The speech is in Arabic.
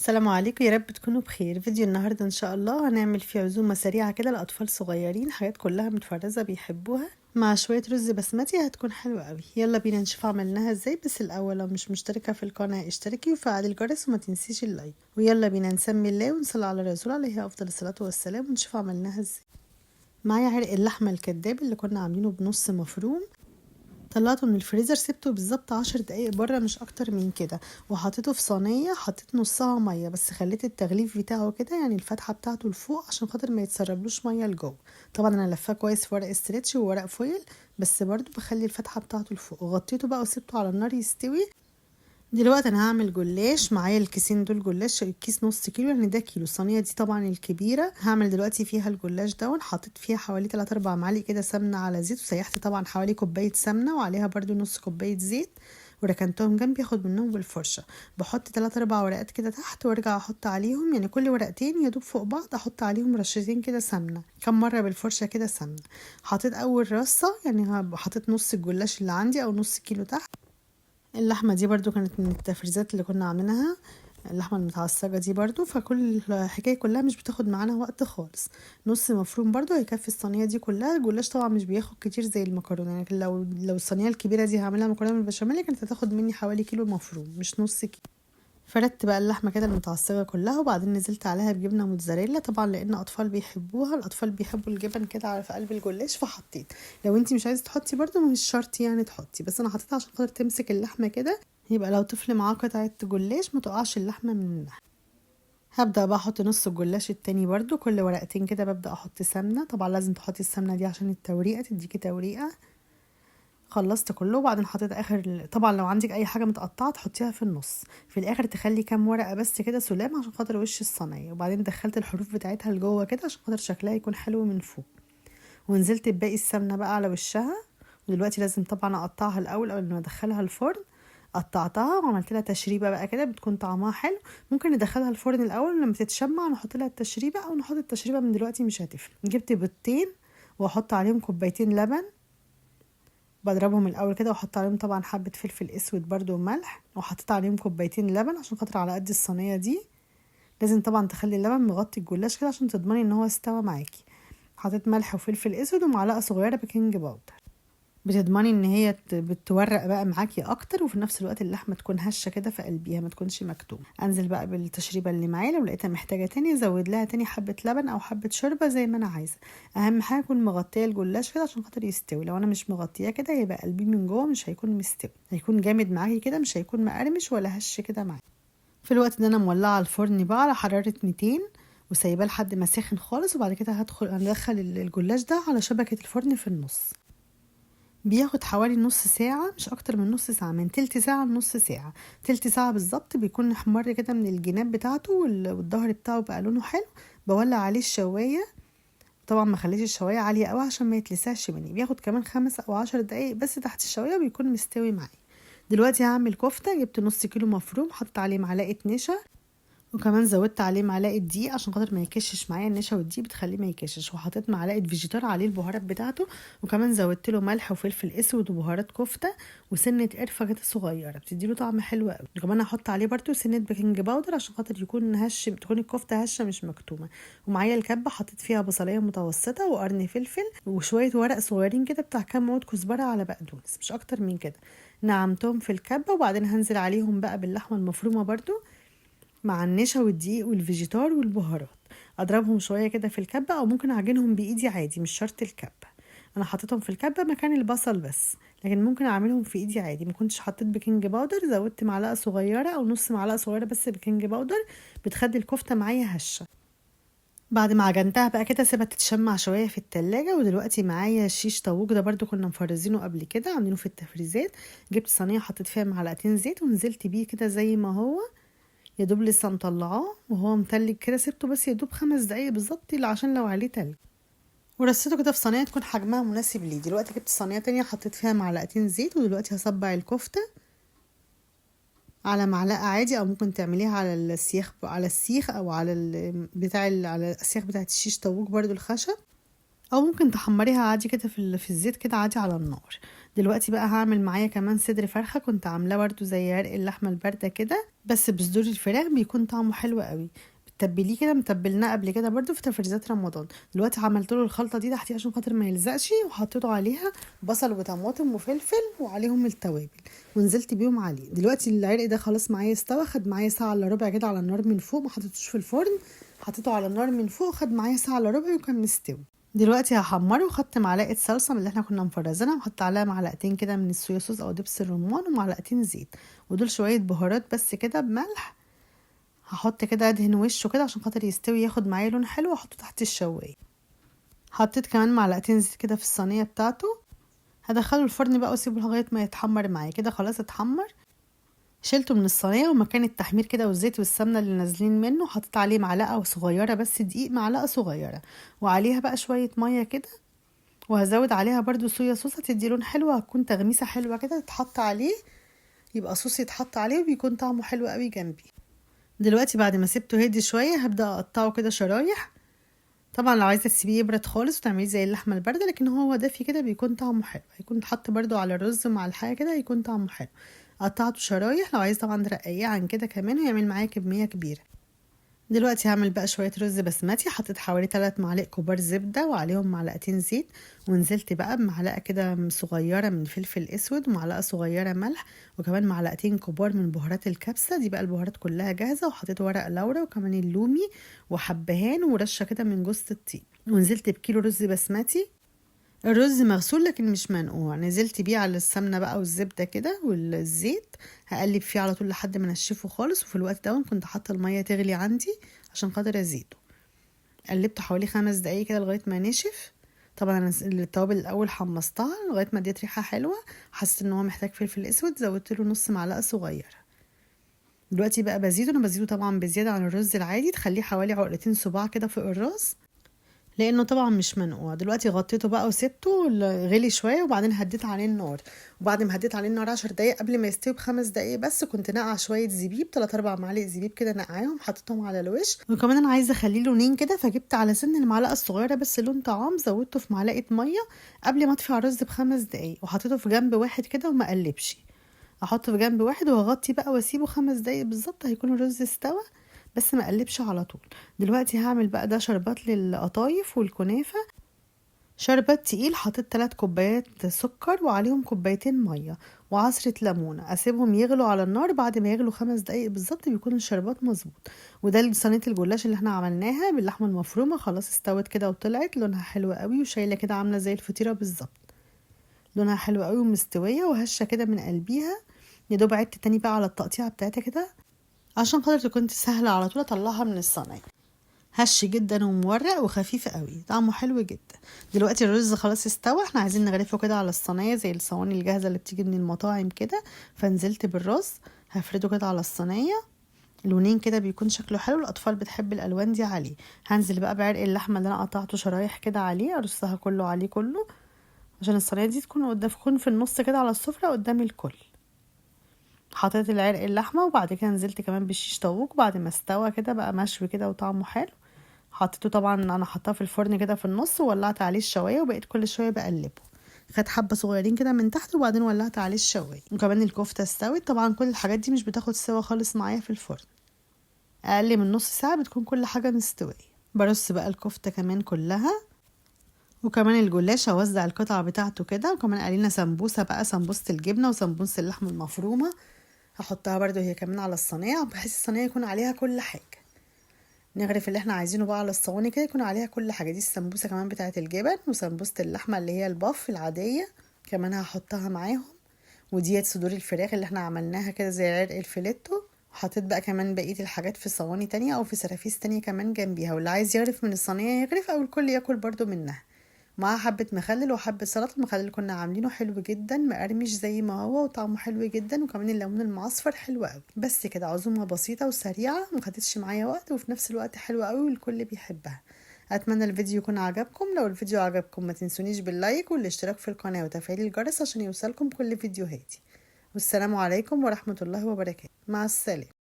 السلام عليكم، يا رب تكونوا بخير. فيديو النهارده ان شاء الله هنعمل فيه عزومه سريعه كده لاطفال صغيرين، حاجات كلها متفرزه بيحبوها مع شويه رز بسمتي، هتكون حلوه قوي. يلا بينا نشوف عملناها ازاي. بس الاول لو مش مشتركه في القناه اشتركي وفعلي الجرس وما تنسيش اللايك. ويلا بينا نسمي الله ونصلي على الرسول عليه افضل الصلاه والسلام ونشوف عملناها ازاي. معايا عرق اللحمه الكداب اللي كنا عاملينه بنص مفروم، طلعته من الفريزر، سبته بالظبط 10 دقايق بره مش اكتر من كده، وحطيته في صينيه، حطيت نصها ميه بس خليت التغليف بتاعه كده يعني الفتحه بتاعته لفوق عشان خاطر ما يتسربلوش ميه لجوه. طبعا انا لفاه كويس في ورق استرتش وورق فويل، بس برضو بخلي الفتحه بتاعته لفوق، وغطيته بقى وسبته على النار يستوي. دلوقتي انا هعمل جلاش. معايا الكيسين دول جلاش، الكيس نص كيلو يعني ده كيلو. الصينيه دي طبعا الكبيره هعمل دلوقتي فيها الجلاش ده. حطيت فيها حوالي 3 4 معالق كده سمنه على زيت، وسيحت طبعا حوالي كوبايه سمنه وعليها برضو نص كوبايه زيت، وركنتهم جنبي اخد منهم بالفرشه. بحط 3 4 ورقات كده تحت وارجع احط عليهم، يعني كل ورقتين يدوب فوق بعض احط عليهم رشتين كده سمنه، كم مره بالفرشه كده سمنه. حطيت اول رصه، يعني حطيت نص الجلاش اللي عندي او نص كيلو تحت. اللحمة دي برضو كانت من التفريزات اللي كنا عاملينها، اللحمة المتعصجة دي برضو، فكل الحكاية كلها مش بتاخد معانا وقت خالص. نص مفروم برضو هيكفي الصينية دي كلها. الجلاش طبعا مش بياخد كتير زي المكرونة، يعني لو الصينية الكبيرة دي هعملها مكرونة بالبشاميل كانت هتاخد مني حوالي كيلو مفروم مش نص كيلو. فردت بقى اللحمه كده المتعصجه كلها، وبعدين نزلت عليها بجبنه موتزاريلا طبعا لان اطفال بيحبوها، الاطفال بيحبوا الجبن كده على في قلب الجلاش، فحطيت. لو انتي مش عايزه تحطي برضو مش شرط يعني تحطي، بس انا حطيتها عشان خاطر تمسك اللحمه كده، يبقى لو طفل معاه قطعه جلاش ما تقعش اللحمه من اللحم. هبدا بقى احط نص الجلاش التاني برضو، كل ورقتين كده ببدا احط سمنه. طبعا لازم تحطي السمنه دي عشان التوريقه تديكي توريقه. خلصت كله، وبعدين حطيت اخر، طبعا لو عندك اي حاجه متقطعه تحطيها في النص، في الاخر تخلي كام ورقه بس كده سلام عشان خاطر وش الصينيه، وبعدين دخلت الحروف بتاعتها لجوه كده عشان خاطر شكلها يكون حلو من فوق، ونزلت بباقي السمنه بقى على وشها. ودلوقتي لازم طبعا اقطعها الاول قبل ما ادخلها الفرن. قطعتها وعملت لها تشريبه بقى كده بتكون طعمها حلو. ممكن ندخلها الفرن الاول لما تتشمع نحط لها التشريبه، او نحط التشريبه من دلوقتي مش هتفرق. جبت بيضتين واحط عليهم كوبايتين لبن، بضربهم الاول كده واحط عليهم طبعا حبه فلفل اسود برضو وملح، وحطيت عليهم كوبايتين لبن عشان خاطر على قد الصينيه دي. لازم طبعا تخلي اللبن مغطي الجلاش كده عشان تضمني ان هو استوى معاكي. حطيت ملح وفلفل اسود ومعلقه صغيره بيكنج باودر، بتضمني ان هي بتورق بقى معاكي اكتر، وفي نفس الوقت اللحمه تكون هشه كده في قلبيها ما تكونش مكتومه. انزل بقى بالتشريبه اللي معايا، لو لقيتها محتاجه تاني ازود لها تاني حبه لبن او حبه شوربه زي ما انا عايزه. اهم حاجه اكون مغطيه الجلاش كده عشان خاطر يستوي، لو انا مش مغطياه كده يبقى قلبي من جوه مش هيكون مستوي، هيكون جامد معاكي كده مش هيكون مقرمش ولا هش كده معاكي. في الوقت ده انا مولعه الفرن بقى على حراره 200 وسايباه لحد ما سخن خالص، وبعد كده هندخل الجلاش ده على شبكه الفرن في النص. بياخد حوالي نص ساعة، مش أكتر من نص ساعة، من تلت ساعة لنص ساعة. تلت ساعة بالظبط بيكون احمر كده من الجناب بتاعته والظهر بتاعه بقى لونه حلو. بولع عليه الشواية، طبعا ما خليش الشواية عالية قوي عشان ما يتلسعش مني. بياخد كمان 5 أو 10 دقايق بس تحت الشواية بيكون مستوي معايا. دلوقتي هعمل كفتة. جبت نص كيلو مفروم، حطيت عليه معلقة نشا، وكمان زودت عليه معلقه دقيق عشان خاطر ما يكشش معايا، النشا والدقيق بتخليه ما يكشش. وحطيت معلقه فيجيتار عليه البهارات بتاعته، وكمان زودت له ملح وفلفل اسود وبهارات كفته وسنه قرفه كده صغيره بتديله طعم حلو قوي. وكمان هحط عليه برده سنه بيكنج باودر عشان خاطر يكون هش، تكون الكفته هشه مش مكتومه. ومعايا الكبه حطيت فيها بصليه متوسطه وقرن فلفل وشويه ورق صغيرين كده بتاع كام عود كزبره على بقدونس، مش اكتر من كده. نعمتهم في الكبه، وبعدين هنزل عليهم بقى باللحمه المفرومه برده مع النشا والدقيق والفيجيتار والبهارات. اضربهم شويه كده في الكبه، او ممكن اعجنهم بايدي عادي مش شرط الكبه. انا حطيتهم في الكبه مكان البصل بس، لكن ممكن اعملهم في ايدي عادي. ما كنتش حطيت بيكنج باودر، زودت معلقه صغيره او نص معلقه صغيره بس بيكنج باودر، بتخلي الكفته معايا هشه. بعد ما عجنتها بقى كده سيبها تتشمع شويه في التلاجة. ودلوقتي معايا شيش طاووق، ده برضو كنا مفرزينه قبل كده عاملينه في التفريزات. جبت صينيه حطيت فيها معلقتين زيت ونزلت بيه كده زي ما هو، يا دوب لسه مطلعاه وهو متلج كده، سبته بس يا دوب 5 دقايق بالظبط عشان لو عليه تلج، ورصيته كده في صينيه تكون حجمها مناسب ليه. دلوقتي جبت صينيه تانية حطيت فيها معلقتين زيت، ودلوقتي هصبع الكفته على معلقه عادي، او ممكن تعمليها على السيخ، على السيخ او على على السيخ بتاعت الشيش طاووق برضو الخشب، او ممكن تحمريها عادي كده في الزيت كده عادي على النار. دلوقتي بقى هعمل معايا كمان صدر فرخة، كنت عاملاه برده زي عرق اللحمة الباردة كده، بس بصدور الفراخ بيكون طعمه حلو قوي. بتتبليه كده، متبلناه قبل كده برده في تفريزات رمضان. دلوقتي عملت له الخلطة دي تحتيه عشان خاطر ما يلزقش، وحطيته عليها بصل وطماطم وفلفل وعليهم التوابل، ونزلت بيهم عليه. دلوقتي العرق ده خلاص معايا استوى، خد معايا ساعة الا ربع كده على النار من فوق، ما حطيتوش في الفرن، حطيته على النار من فوق، خد معايا ساعة الا ربع وكان مستوي. دلوقتي هحمره، وخدت معلقه صلصه من اللي احنا كنا مفرزينها، وحط عليها معلقتين كده من الصويا صوص او دبس الرمان، ومعلقتين زيت، ودول شويه بهارات بس كده بملح. هحط كده ادهن وشه كده عشان خاطر يستوي ياخد معايا لون حلو، واحطه تحت الشوايه. حطيت كمان معلقتين زيت كده في الصينيه بتاعته. هدخله الفرن بقى واسيبه لغايه ما يتحمر معايا كده. خلاص اتحمر، شلته من الصينيه، ومكان التحمير كده والزيت والسمنه اللي نازلين منه حطيت عليه معلقه صغيره بس دقيق، معلقه صغيره، وعليها بقى شويه ميه كده، وهزود عليها برضو صويا صوص تدي لون حلو، هتكون تغميسه حلوه كده تتحط عليه، يبقى صوص يتحط عليه وبيكون طعمه حلو قوي جنبي. دلوقتي بعد ما سبته هدي شويه هبدا اقطعه كده شرايح. طبعا لو عايزه تسيبيه يبرد خالص وتعمليه زي اللحمه البارده، لكن هو دافي كده بيكون طعمه حلو، هيكون اتحط برضو على الرز مع الحاجه كده هيكون طعمه حلو. قطعته شرايح، لو عايز طبعا ترقيه عن كده كمان ويعمل معايا كميه كبيره. دلوقتي هعمل بقى شوية رز بسمتي. حطيت حوالي 3 معالق كبار زبدة، وعليهم معلقتين زيت، ونزلت بقى بمعلقة كده صغيرة من فلفل اسود، ومعلقة صغيرة ملح، وكمان معلقتين كبار من بهارات الكبسة. دي بقى البهارات كلها جاهزة. وحطيت ورق لورا وكمان اللومي وحبهان ورشة كده من جوز الطيب. ونزلت بكيلو رز بسمتي. الرز مغسول لكن مش منقوع، نزلت بيه على السمنه بقى والزبده كده والزيت، هقلب فيه على طول لحد ما انشفه خالص. وفي الوقت ده كنت حاطه الميه تغلي عندي عشان خاطر ازيده. قلبته حوالي 5 دقايق كده لغايه ما نشف. طبعا انا التوابل الاول حمصتها لغايه ما اديت ريحه حلوه، حسيت ان هو محتاج فلفل اسود، زودت له نص معلقه صغيره. دلوقتي بقى بزيده، انا بزيده طبعا بزياده عن الرز العادي، تخليه حوالي عقلتين صباع كده فوق الراس، لانه طبعا مش منقوع. دلوقتي غطيته بقى وسبته غلي شويه، وبعدين هديت عليه النار. وبعد ما هديت عليه النار 10 دقايق قبل ما يستوي ب5 دقايق بس، كنت نقع شويه زبيب 3-4 معالق زبيب كده، نقعاهم حطيتهم على الوش. وكمان انا عايزه اخليه لونين كده، فجبت على سن المعلقه الصغيره بس لون طعام، زودته في معلقه ميه قبل ما اطفي على الرز ب5 دقايق، وحطيته في جنب واحد كده وما قلبش. احطه في جنب واحد وهغطي بقى واسيبه 5 دقايق بالظبط، هيكون الرز استوى بس ما قلبش على طول. دلوقتي هعمل بقى ده شربات للقطايف والكنافه. شربات تقيل، حطيت 3 كوبايات سكر وعليهم كوبايتين ميه وعصرة ليمونة، اسيبهم يغلوا على النار. بعد ما يغلوا 5 دقايق بالظبط بيكون الشربات مظبوط. وده صينية الجلاش اللي احنا عملناها باللحمة المفرومة، خلاص استوت كده وطلعت لونها حلو قوي وشايلة كده عاملة زي الفطيرة بالظبط. لونها حلو قوي ومستوية وهشة كده من قلبيها. يا دوب عدت تاني بقى على التقطيعة بتاعتها كده عشان خاطر تكون سهلة على طول اطلعها من الصينية. هش جدا ومورق وخفيف قوي، طعمه حلو جدا. دلوقتي الرز خلاص استوى، احنا عايزين نغرفه كده على الصينيه زي الصواني الجاهزه اللي بتيجي من المطاعم كده. فنزلت بالرز، هفرده كده على الصينيه، لونين كده بيكون شكله حلو، الاطفال بتحب الالوان دي عليه. هنزل بقى بعرق اللحمه اللي انا قطعته شرايح كده عليه، ارصها كله عليه كله عشان الصينيه دي تكون في النص كده على السفره قدام الكل. حطيت العرق اللحمه، وبعد كده نزلت كمان بالشيش طاووق بعد ما استوى كده بقى مشوي كده وطعمه حلو. حطيته طبعا، انا حطاه في الفرن كده في النص، وولعت عليه الشوايه، وبقيت كل شويه بقلبه. خد حبه صغيرين كده من تحت، وبعدين ولعت عليه الشوايه. وكمان الكفته استوت. طبعا كل الحاجات دي مش بتاخد سوا خالص معايا في الفرن، اقل من نص ساعه بتكون كل حاجه مستويه. برص بقى الكفته كمان كلها، وكمان الجلاش اوزع القطع بتاعته كده. وكمان قالينا سمبوسه بقى، سمبوسه الجبنه وسمبوسه اللحمه المفرومه، هحطها برضو هي كمان على الصينيه، بحيث الصينيه يكون عليها كل حاجه. نغرف اللي احنا عايزينه بقى على الصواني كده يكون عليها كل حاجه. دي السمبوسه كمان بتاعه الجبن، وسمبوسه اللحمه اللي هي الباف العاديه كمان هحطها معاهم. وديت صدور الفراخ اللي احنا عملناها كده زي عرق الفيليتو. وحطيت بقى كمان بقيه الحاجات في صواني تانية او في سرافيس تانية كمان جنبيها، واللي عايز يغرف من الصينيه يغرف، او الكل ياكل برضو منها مع حبة مخلل وحبة سلطة. المخلل اللي كنا عاملينه حلو جدا مقرمش زي ما هو وطعمه حلو جدا، وكمان الليمون المعصفر حلو قوي. بس كده عزومة بسيطة وسريعة، مخدتش معايا وقت، وفي نفس الوقت حلوة قوي والكل بيحبها. اتمنى الفيديو يكون عجبكم. لو الفيديو عجبكم ما تنسونيش باللايك والاشتراك في القناة وتفعيل الجرس عشان يوصلكم كل فيديوهاتي. والسلام عليكم ورحمة الله وبركاته. مع السلامة.